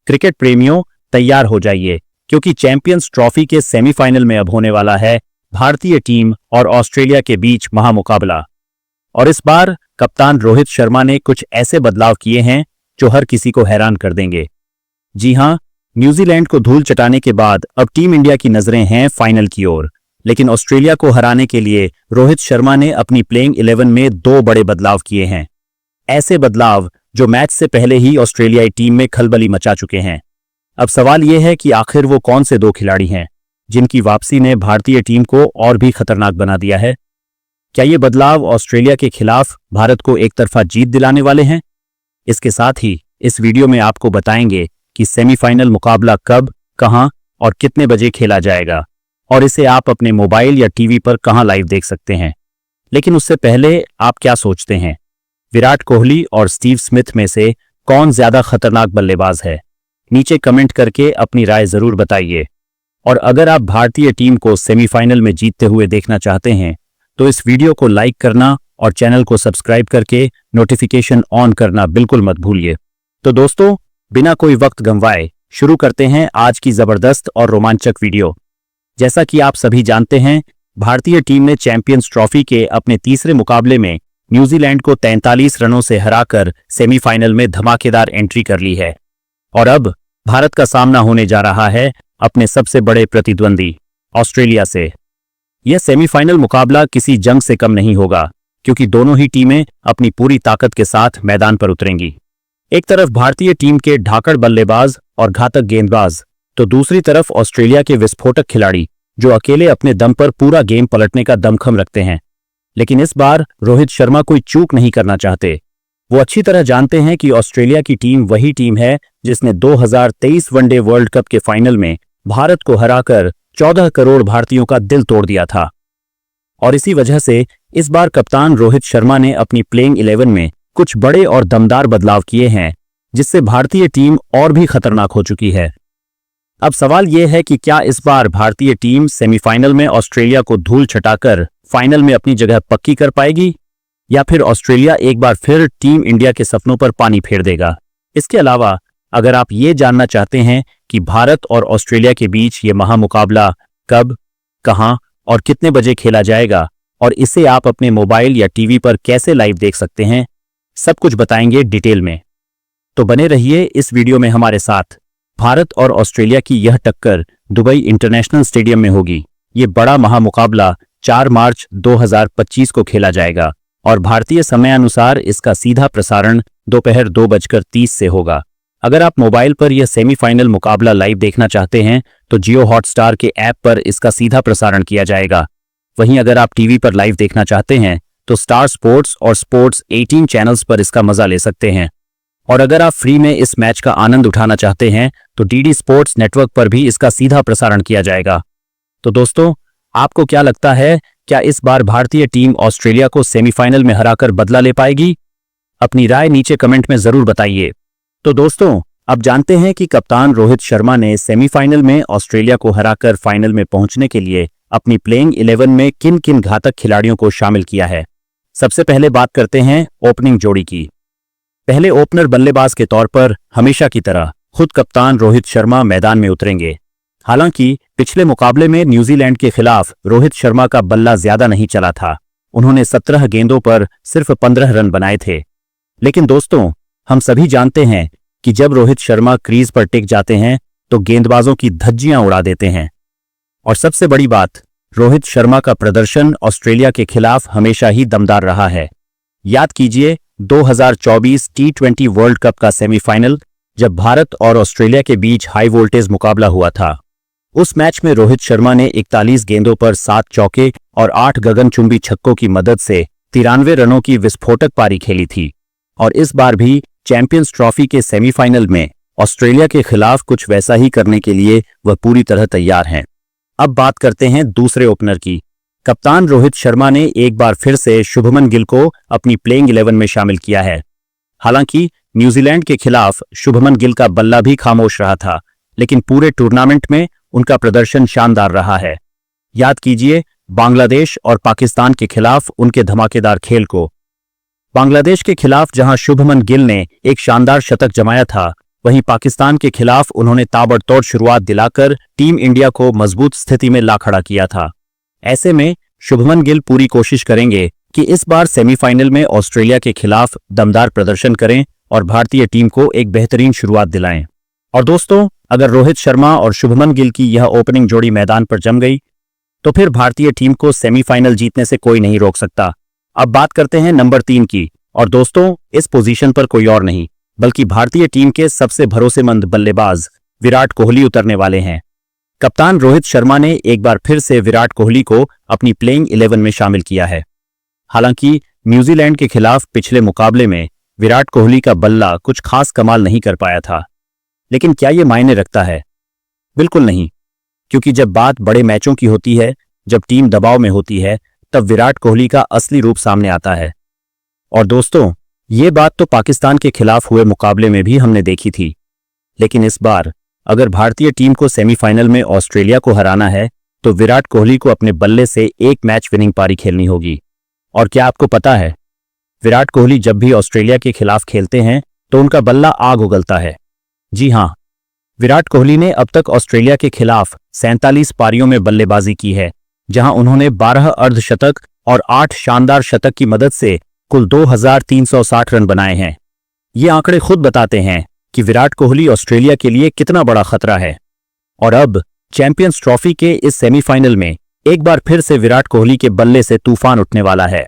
Cricket प्रेमियों तैयार हो जाइए, क्योंकि चैंपियंस ट्रॉफी के सेमीफाइनल में अब होने वाला है भारतीय टीम और ऑस्ट्रेलिया के बीच महामुकाबला। और इस बार कप्तान रोहित शर्मा ने कुछ ऐसे बदलाव किए हैं जो हर किसी को हैरान कर देंगे। जी हां, न्यूजीलैंड को धूल चटाने के बाद अब टीम इंडिया की नजरें हैं फाइनल की ओर, लेकिन ऑस्ट्रेलिया को हराने के लिए रोहित शर्मा ने अपनी प्लेइंग 11 में 2 बड़े बदलाव किए हैं। ऐसे बदलाव जो मैच से पहले ही ऑस्ट्रेलियाई टीम में खलबली मचा चुके हैं। अब सवाल यह है कि आखिर वो कौन से 2 खिलाड़ी हैं जिनकी वापसी ने भारतीय टीम को और भी खतरनाक बना दिया है। क्या ये बदलाव ऑस्ट्रेलिया के खिलाफ भारत को एक तरफा जीत दिलाने वाले हैं? इसके साथ ही इस वीडियो में आपको बताएंगे कि सेमीफाइनल मुकाबला कब, कहां और कितने बजे खेला जाएगा, और इसे आप अपने मोबाइल या टीवी पर कहां लाइव देख सकते हैं। लेकिन उससे पहले आप क्या सोचते हैं, विराट कोहली और स्टीव स्मिथ में से कौन ज्यादा खतरनाक बल्लेबाज है? नीचे कमेंट करके अपनी राय जरूर बताइए। और अगर आप भारतीय टीम को सेमीफाइनल में जीतते हुए देखना चाहते हैं तो इस वीडियो को लाइक करना और चैनल को सब्सक्राइब करके नोटिफिकेशन ऑन करना बिल्कुल मत भूलिए। तो दोस्तों, बिना कोई वक्त गंवाए शुरू करते हैं आज की जबरदस्त और रोमांचक वीडियो। जैसा कि आप सभी जानते हैं, भारतीय टीम ने चैंपियंस ट्रॉफी के अपने तीसरे मुकाबले में न्यूजीलैंड को 43 रनों से हराकर सेमीफाइनल में धमाकेदार एंट्री कर ली है। और अब भारत का सामना होने जा रहा है अपने सबसे बड़े प्रतिद्वंदी ऑस्ट्रेलिया से। यह सेमीफाइनल मुकाबला किसी जंग से कम नहीं होगा, क्योंकि दोनों ही टीमें अपनी पूरी ताकत के साथ मैदान पर उतरेंगी। एक तरफ भारतीय टीम के ढाकड़ बल्लेबाज और घातक गेंदबाज, तो दूसरी तरफ ऑस्ट्रेलिया के विस्फोटक खिलाड़ी जो अकेले अपने दम पर पूरा गेम पलटने का दमखम रखते हैं। लेकिन इस बार रोहित शर्मा कोई चूक नहीं करना चाहते। वो अच्छी तरह जानते हैं कि ऑस्ट्रेलिया की टीम वही टीम है जिसने 2023 वनडे वर्ल्ड कप के फाइनल में भारत को हराकर 14 करोड़ भारतीयों का दिल तोड़ दिया था। और इसी वजह से इस बार कप्तान रोहित शर्मा ने अपनी प्लेइंग 11 में कुछ बड़े और दमदार बदलाव किए हैं, जिससे भारतीय टीम और भी खतरनाक हो चुकी है। अब सवाल यह है कि क्या इस बार भारतीय टीम सेमीफाइनल में ऑस्ट्रेलिया को धूल छटाकर फाइनल में अपनी जगह पक्की कर पाएगी, या फिर ऑस्ट्रेलिया एक बार फिर टीम इंडिया के सपनों पर पानी फेर देगा? इसके अलावा अगर आप ये जानना चाहते हैं कि भारत और ऑस्ट्रेलिया के बीच ये महामुकाबला कब, कहां और कितने बजे खेला जाएगा, और इसे आप अपने मोबाइल या टीवी पर कैसे लाइव देख सकते हैं, सब कुछ बताएंगे डिटेल में। तो बने रहिए इस वीडियो में हमारे साथ। भारत और ऑस्ट्रेलिया की यह टक्कर दुबई इंटरनेशनल स्टेडियम में होगी। ये बड़ा महामुकाबला 4 मार्च 2025 को खेला जाएगा और भारतीय समयानुसार इसका सीधा प्रसारण दोपहर 2:30 से होगा। अगर आप मोबाइल पर यह सेमीफाइनल मुकाबला लाइव देखना चाहते हैं तो जियो हॉटस्टार के ऐप पर इसका सीधा प्रसारण किया जाएगा। वहीं अगर आप टीवी पर लाइव देखना चाहते हैं तो स्टार स्पोर्ट्स और स्पोर्ट्स 18 चैनल्स पर इसका मजा ले सकते हैं। और अगर आप फ्री में इस मैच का आनंद उठाना चाहते हैं तो डीडी स्पोर्ट्स नेटवर्क पर भी इसका सीधा प्रसारण किया जाएगा। तो दोस्तों, आपको क्या लगता है, क्या इस बार भारतीय टीम ऑस्ट्रेलिया को सेमीफाइनल में हराकर बदला ले पाएगी? अपनी राय नीचे कमेंट में जरूर बताइए। तो दोस्तों, अब जानते हैं कि कप्तान रोहित शर्मा ने सेमीफाइनल में ऑस्ट्रेलिया को हराकर फाइनल में पहुंचने के लिए अपनी प्लेइंग 11 में किन किन घातक खिलाड़ियों को शामिल किया है। सबसे पहले बात करते हैं ओपनिंग जोड़ी की। पहले ओपनर बल्लेबाज के तौर पर हमेशा की तरह खुद कप्तान रोहित शर्मा मैदान में उतरेंगे। हालांकि पिछले मुकाबले में न्यूजीलैंड के खिलाफ रोहित शर्मा का बल्ला ज्यादा नहीं चला था। उन्होंने 17 गेंदों पर सिर्फ 15 रन बनाए थे। लेकिन दोस्तों, हम सभी जानते हैं कि जब रोहित शर्मा क्रीज पर टिक जाते हैं तो गेंदबाजों की धज्जियां उड़ा देते हैं। और सबसे बड़ी बात, रोहित शर्मा का प्रदर्शन ऑस्ट्रेलिया के खिलाफ हमेशा ही दमदार रहा है। याद कीजिए 2024 T20 वर्ल्ड कप का सेमीफाइनल, जब भारत और ऑस्ट्रेलिया के बीच हाई वोल्टेज मुकाबला हुआ था। उस मैच में रोहित शर्मा ने 41 गेंदों पर 7 चौके और 8 गगनचुंबी छक्कों की मदद से 93 रनों की विस्फोटक पारी खेली थी। और इस बार भी चैंपियंस ट्रॉफी के सेमीफाइनल में ऑस्ट्रेलिया के खिलाफ कुछ वैसा ही करने के लिए वह पूरी तरह तैयार हैं। अब बात करते हैं दूसरे ओपनर की। कप्तान रोहित शर्मा ने एक बार फिर से शुभमन गिल को अपनी प्लेइंग 11 में शामिल किया है। हालांकि न्यूजीलैंड के खिलाफ शुभमन गिल का बल्ला भी खामोश रहा था, लेकिन पूरे टूर्नामेंट में उनका प्रदर्शन शानदार रहा है। याद कीजिए बांग्लादेश और पाकिस्तान के खिलाफ उनके धमाकेदार खेल को। बांग्लादेश के खिलाफ जहां शुभमन गिल ने एक शानदार शतक जमाया था, वहीं पाकिस्तान के खिलाफ उन्होंने ताबड़तोड़ शुरुआत दिलाकर टीम इंडिया को मजबूत स्थिति में ला खड़ा किया था। ऐसे में शुभमन गिल पूरी कोशिश करेंगे कि इस बार सेमीफाइनल में ऑस्ट्रेलिया के खिलाफ दमदार प्रदर्शन करें और भारतीय टीम को एक बेहतरीन शुरुआत दिलाएं। और दोस्तों, अगर रोहित शर्मा और शुभमन गिल की यह ओपनिंग जोड़ी मैदान पर जम गई तो फिर भारतीय टीम को सेमीफाइनल जीतने से कोई नहीं रोक सकता। अब बात करते हैं नंबर 3 की। और दोस्तों, इस पोजीशन पर कोई और नहीं बल्कि भारतीय टीम के सबसे भरोसेमंद बल्लेबाज विराट कोहली उतरने वाले हैं। कप्तान रोहित शर्मा ने एक बार फिर से विराट कोहली को अपनी प्लेइंग 11 में शामिल किया है। हालांकि न्यूजीलैंड के खिलाफ पिछले मुकाबले में विराट कोहली का बल्ला कुछ खास कमाल नहीं कर पाया था, लेकिन क्या यह मायने रखता है? बिल्कुल नहीं, क्योंकि जब बात बड़े मैचों की होती है, जब टीम दबाव में होती है, तब विराट कोहली का असली रूप सामने आता है। और दोस्तों, ये बात तो पाकिस्तान के खिलाफ हुए मुकाबले में भी हमने देखी थी। लेकिन इस बार अगर भारतीय टीम को सेमीफाइनल में ऑस्ट्रेलिया को हराना है तो विराट कोहली को अपने बल्ले से एक मैच विनिंग पारी खेलनी होगी। और क्या आपको पता है, विराट कोहली जब भी ऑस्ट्रेलिया के खिलाफ खेलते हैं तो उनका बल्ला आग उगलता है। जी हां, विराट कोहली ने अब तक ऑस्ट्रेलिया के खिलाफ 47 पारियों में बल्लेबाजी की है, जहां उन्होंने 12 अर्धशतक और 8 शानदार शतक की मदद से कुल 2360 रन बनाए हैं। ये आंकड़े खुद बताते हैं कि विराट कोहली ऑस्ट्रेलिया के लिए कितना बड़ा खतरा है। और अब चैंपियंस ट्रॉफी के इस सेमीफाइनल में एक बार फिर से विराट कोहली के बल्ले से तूफान उठने वाला है।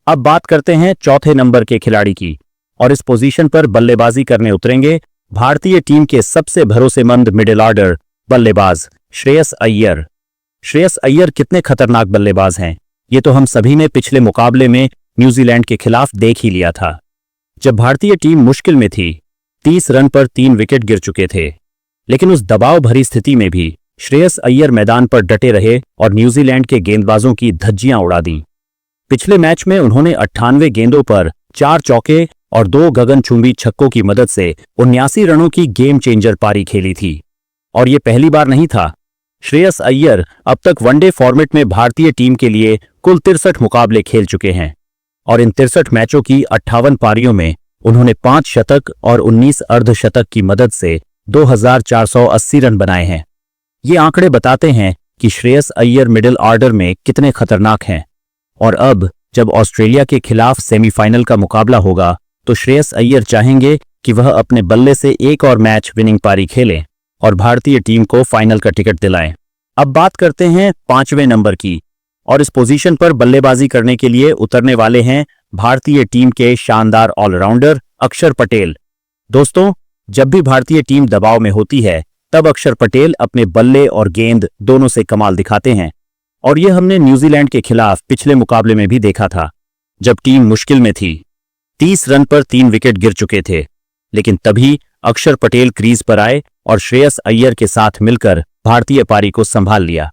अब बात करते हैं चौथे नंबर के खिलाड़ी की। और इस पोजीशन पर बल्लेबाजी करने उतरेंगे भारतीय टीम के सबसे भरोसेमंद मिडिल ऑर्डर बल्लेबाज श्रेयस अय्यर। श्रेयस अय्यर कितने खतरनाक बल्लेबाज हैं, ये तो हम सभी ने पिछले मुकाबले में न्यूजीलैंड के खिलाफ देख ही लिया था। जब भारतीय टीम मुश्किल में थी, 30 रन पर 3 विकेट गिर चुके थे, लेकिन उस दबाव भरी स्थिति में भी श्रेयस अय्यर मैदान पर डटे रहे और न्यूजीलैंड के गेंदबाजों की धज्जियां उड़ा दी। पिछले मैच में उन्होंने 98 गेंदों पर 4 चौके और 2 गगनचुंबी छक्कों की मदद से 79 रनों की गेम चेंजर पारी खेली थी। और ये पहली बार नहीं था। श्रेयस अय्यर अब तक वनडे फॉर्मेट में भारतीय टीम के लिए कुल 63 मुकाबले खेल चुके हैं और इन 63 मैचों की 58 पारियों में उन्होंने 5 शतक और 19 अर्धशतक की मदद से 2480 रन बनाए हैं। ये आंकड़े बताते हैं कि श्रेयस अय्यर मिडिल ऑर्डर में कितने खतरनाक हैं। और अब जब ऑस्ट्रेलिया के खिलाफ सेमीफाइनल का मुकाबला होगा तो श्रेयस अय्यर चाहेंगे कि वह अपने बल्ले से एक और मैच विनिंग पारी खेलें और भारतीय टीम को फाइनल का टिकट दिलाएं। अब बात करते हैं 5वें नंबर की। और इस पोजीशन पर बल्लेबाजी करने के लिए उतरने वाले हैं भारतीय टीम के शानदार ऑलराउंडर अक्षर पटेल। दोस्तों, जब भी भारतीय टीम दबाव में होती है तब अक्षर पटेल अपने बल्ले और गेंद दोनों से कमाल दिखाते हैं। और यह हमने न्यूजीलैंड के खिलाफ पिछले मुकाबले में भी देखा था, जब टीम मुश्किल में थी। 30 रन पर 3 विकेट गिर चुके थे, लेकिन तभी अक्षर पटेल क्रीज पर आए और श्रेयस अय्यर के साथ मिलकर भारतीय पारी को संभाल लिया।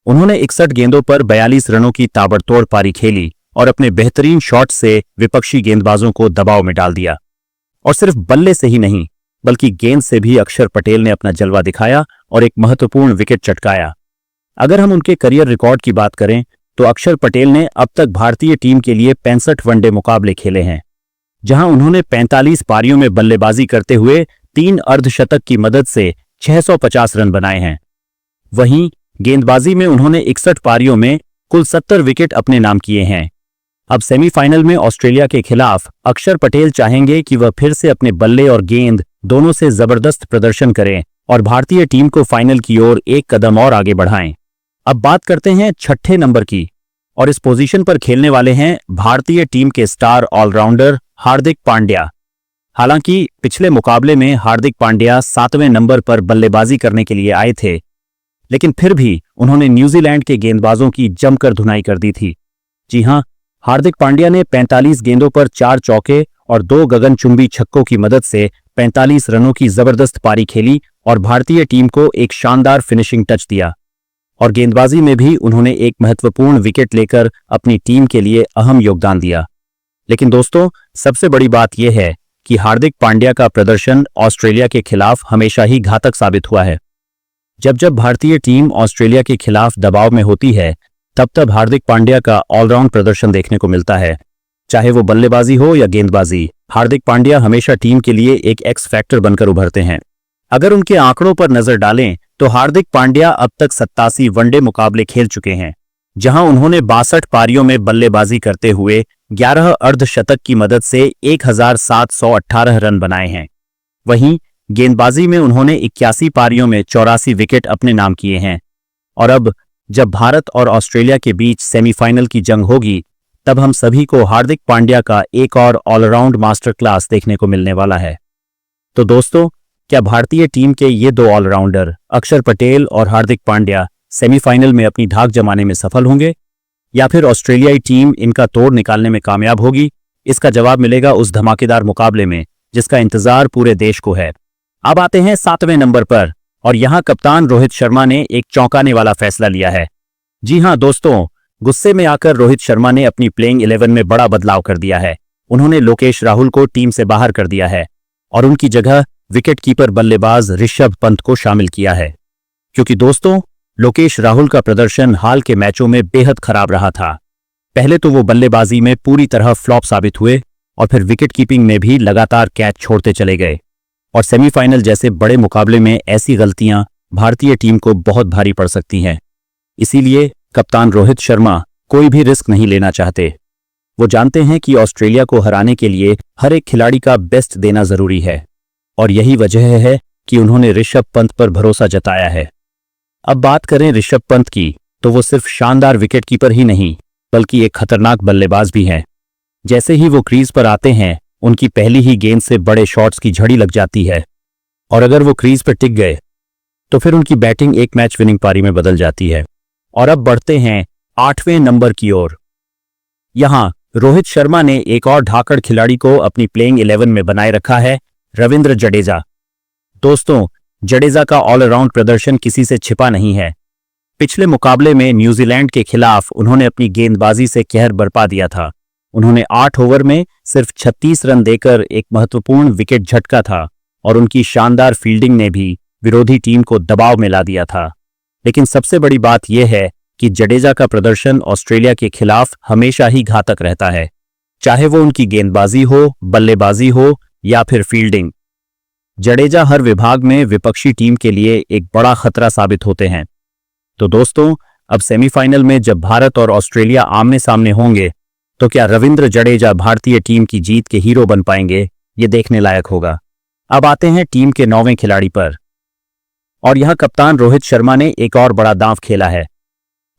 उन्होंने 61 गेंदों पर 42 रनों की ताबड़तोड़ पारी खेली और अपने बेहतरीन शॉट से विपक्षी गेंदबाजों को दबाव में डाल दिया। और सिर्फ बल्ले से ही नहीं बल्कि गेंद से भी अक्षर पटेल ने अपना जलवा दिखाया और एक महत्वपूर्ण विकेट चटकाया। अगर हम उनके करियर रिकॉर्ड की बात करें तो अक्षर पटेल ने अब तक भारतीय टीम के लिए 65 वनडे मुकाबले खेले हैं, जहां उन्होंने 45 पारियों में बल्लेबाजी करते हुए 3 अर्धशतक की मदद से 650 रन बनाए हैं। वहीं गेंदबाजी में उन्होंने 61 पारियों में कुल 70 विकेट अपने नाम किए हैं। अब सेमीफाइनल में ऑस्ट्रेलिया के खिलाफ अक्षर पटेल चाहेंगे कि वह फिर से अपने बल्ले और गेंद दोनों से जबरदस्त प्रदर्शन करें और भारतीय टीम को फाइनल की ओर एक कदम और आगे बढ़ाएं। अब बात करते हैं 6ठे नंबर की। और इस पोजीशन पर खेलने वाले हैं भारतीय टीम के स्टार ऑलराउंडर हार्दिक पांड्या। हालांकि पिछले मुकाबले में हार्दिक पांड्या 7वें नंबर पर बल्लेबाजी करने के लिए आए थे, लेकिन फिर भी उन्होंने न्यूजीलैंड के गेंदबाजों की जमकर धुनाई कर दी थी। जी हां, हार्दिक पांड्या ने 45 गेंदों पर 4 चौके और 2 गगनचुंबी छक्कों की मदद से 45 रनों की जबरदस्त पारी खेली और भारतीय टीम को एक शानदार फिनिशिंग टच दिया। और गेंदबाजी में भी उन्होंने एक महत्वपूर्ण विकेट लेकर अपनी टीम के लिए अहम योगदान दिया। लेकिन दोस्तों, सबसे बड़ी बात यह है कि हार्दिक पांड्या का प्रदर्शन ऑस्ट्रेलिया के खिलाफ हमेशा ही घातक साबित हुआ है। जब जब भारतीय टीम ऑस्ट्रेलिया के खिलाफ दबाव में होती है तब हार्दिक पांड्या का ऑलराउंड प्रदर्शन देखने को मिलता है, चाहे वो बल्लेबाजी हो या गेंदबाजी। हार्दिक पांड्या हमेशा टीम के लिए एक एक्स फैक्टर बनकर उभरते हैं। अगर उनके आंकड़ों पर नजर डालें तो हार्दिक पांड्या अब तक 87 वनडे मुकाबले खेल चुके हैं, जहां उन्होंने 62 पारियों में बल्लेबाजी करते हुए 11 अर्धशतक की मदद से 1718 रन बनाए हैं। वहीं गेंदबाजी में उन्होंने 81 पारियों में 84 विकेट अपने नाम किए हैं। और अब जब भारत और ऑस्ट्रेलिया के बीच सेमीफाइनल की जंग होगी, तब हम सभी को हार्दिक पांड्या का एक और ऑलराउंड मास्टर क्लास देखने को मिलने वाला है। तो दोस्तों, क्या भारतीय टीम के ये दो ऑलराउंडर अक्षर पटेल और हार्दिक पांड्या सेमीफाइनल में अपनी धाक जमाने में सफल होंगे, या फिर ऑस्ट्रेलियाई टीम इनका तोड़ निकालने में कामयाब होगी? इसका जवाब मिलेगा उस धमाकेदार मुकाबले में जिसका इंतजार पूरे देश को है। अब आते हैं 7वें नंबर पर, और यहां कप्तान रोहित शर्मा ने एक चौंकाने वाला फैसला लिया है। जी हां दोस्तों, गुस्से में आकर रोहित शर्मा ने अपनी प्लेइंग 11 में बड़ा बदलाव कर दिया है। उन्होंने लोकेश राहुल को टीम से बाहर कर दिया है और उनकी जगह विकेटकीपर बल्लेबाज ऋषभ पंत को शामिल किया है। क्योंकि दोस्तों, लोकेश राहुल का प्रदर्शन हाल के मैचों में बेहद खराब रहा था। पहले तो वो बल्लेबाजी में पूरी तरह फ्लॉप साबित हुए और फिर विकेटकीपिंग में भी लगातार कैच छोड़ते चले गए, और सेमीफाइनल जैसे बड़े मुकाबले में ऐसी गलतियां भारतीय टीम को बहुत भारी पड़ सकती हैं। इसीलिए कप्तान रोहित शर्मा कोई भी रिस्क नहीं लेना चाहते। वो जानते हैं कि ऑस्ट्रेलिया को हराने के लिए हर एक खिलाड़ी का बेस्ट देना जरूरी है, और यही वजह है कि उन्होंने ऋषभ पंत पर भरोसा जताया है। अब बात करें ऋषभ पंत की, तो वो सिर्फ शानदार विकेटकीपर ही नहीं बल्कि एक खतरनाक बल्लेबाज भी हैं। जैसे ही वो क्रीज पर आते हैं, उनकी पहली ही गेंद से बड़े शॉट्स की झड़ी लग जाती है, और अगर वो क्रीज पर टिक गए तो फिर उनकी बैटिंग एक मैच विनिंग पारी में बदल जाती है। और अब बढ़ते हैं 8वें नंबर की ओर। यहां रोहित शर्मा ने एक और धाकड़ खिलाड़ी को अपनी प्लेइंग 11 में बनाए रखा है, रविंद्र जडेजा। दोस्तों, जडेजा का ऑलराउंड प्रदर्शन किसी से छिपा नहीं है। पिछले मुकाबले में न्यूजीलैंड के खिलाफ उन्होंने अपनी गेंदबाजी से कहर बरपा दिया था। उन्होंने 8 ओवर में सिर्फ 36 रन देकर एक महत्वपूर्ण विकेट झटका था, और उनकी शानदार फील्डिंग ने भी विरोधी टीम को दबाव में ला दिया था। लेकिन सबसे बड़ी बात यह है कि जडेजा का प्रदर्शन ऑस्ट्रेलिया के खिलाफ हमेशा ही घातक रहता है, चाहे वो उनकी गेंदबाजी हो, बल्लेबाजी हो या फिर फील्डिंग। जडेजा हर विभाग में विपक्षी टीम के लिए एक बड़ा खतरा साबित होते हैं। तो दोस्तों, अब सेमीफाइनल में जब भारत और ऑस्ट्रेलिया आमने सामने होंगे, तो क्या रविंद्र जडेजा भारतीय टीम की जीत के हीरो बन पाएंगे? ये देखने लायक होगा। अब आते हैं टीम के 9वें खिलाड़ी पर, और यहां कप्तान रोहित शर्मा ने एक और बड़ा दांव खेला है।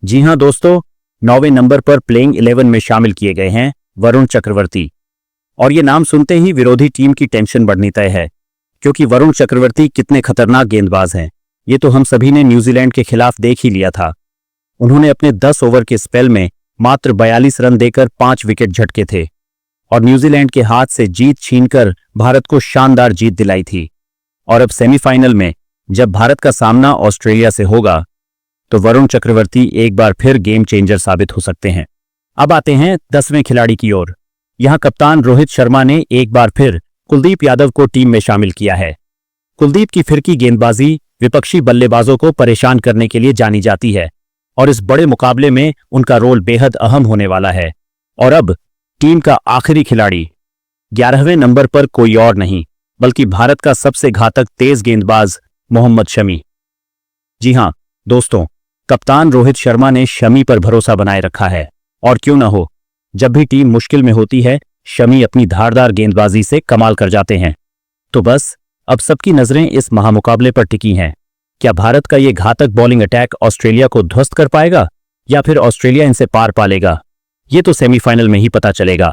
जी हां दोस्तों, 9वें नंबर पर प्लेइंग 11 में शामिल किए गए हैं वरुण चक्रवर्ती। और ये नाम सुनते ही विरोधी टीम की टेंशन बढ़नी तय है, क्योंकि वरुण चक्रवर्ती कितने खतरनाक गेंदबाज हैं ये तो हम सभी ने न्यूजीलैंड के खिलाफ देख ही लिया था। उन्होंने अपने 10 ओवर के स्पेल में मात्र 42 रन देकर 5 विकेट झटके थे, और न्यूजीलैंड के हाथ से जीत छीनकर भारत को शानदार जीत दिलाई थी। और अब सेमीफाइनल में जब भारत का सामना ऑस्ट्रेलिया से होगा, तो वरुण चक्रवर्ती एक बार फिर गेम चेंजर साबित हो सकते हैं। अब आते हैं 10वें खिलाड़ी की ओर। यहां कप्तान रोहित शर्मा ने एक बार फिर कुलदीप यादव को टीम में शामिल किया है। कुलदीप की फिरकी गेंदबाजी विपक्षी बल्लेबाजों को परेशान करने के लिए जानी जाती है, और इस बड़े मुकाबले में उनका रोल बेहद अहम होने वाला है। और अब टीम का आखिरी खिलाड़ी 11वें नंबर पर कोई और नहीं बल्कि भारत का सबसे घातक तेज गेंदबाज मोहम्मद शमी। जी हां दोस्तों, कप्तान रोहित शर्मा ने शमी पर भरोसा बनाए रखा है, और क्यों ना हो, जब भी टीम मुश्किल में होती है, शमी अपनी धारदार गेंदबाजी से कमाल कर जाते हैं। तो बस अब सबकी नजरें इस महामुकाबले पर टिकी हैं। क्या भारत का ये घातक बॉलिंग अटैक ऑस्ट्रेलिया को ध्वस्त कर पाएगा, या फिर ऑस्ट्रेलिया इनसे पार पा लेगा? ये तो सेमीफाइनल में ही पता चलेगा।